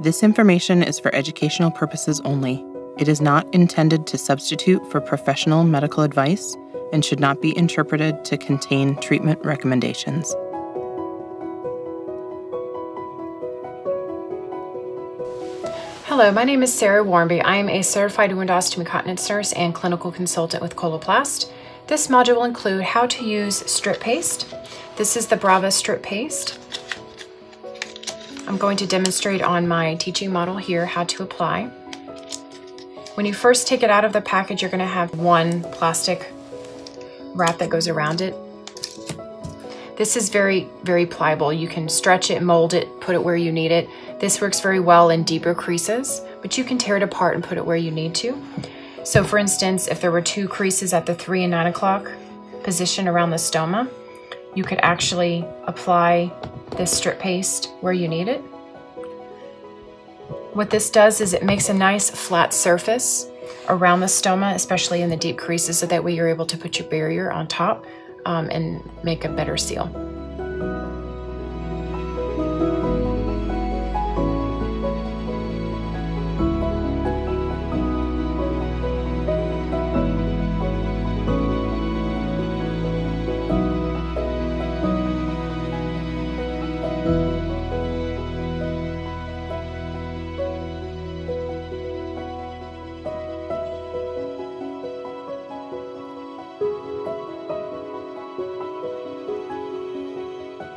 This information is for educational purposes only. It is not intended to substitute for professional medical advice and should not be interpreted to contain treatment recommendations. Hello, my name is Sarah Warmby. I am a certified wound ostomy continence nurse and clinical consultant with Coloplast. This module will include how to use strip paste. This is the Brava strip paste. I'm going to demonstrate on my teaching model here how to apply. When you first take it out of the package, you're going to have one plastic wrap that goes around it. This is very, very pliable. You can stretch it, mold it, put it where you need it. This works very well in deeper creases, but you can tear it apart and put it where you need to. So for instance, if there were 2 creases at the 3 and 9 o'clock position around the stoma, you could actually apply this strip paste where you need it. What this does is it makes a nice flat surface around the stoma, especially in the deep creases, so that way you're able to put your barrier on top and make a better seal.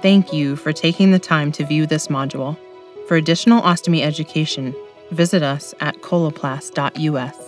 Thank you for taking the time to view this module. For additional ostomy education, visit us at coloplast.us.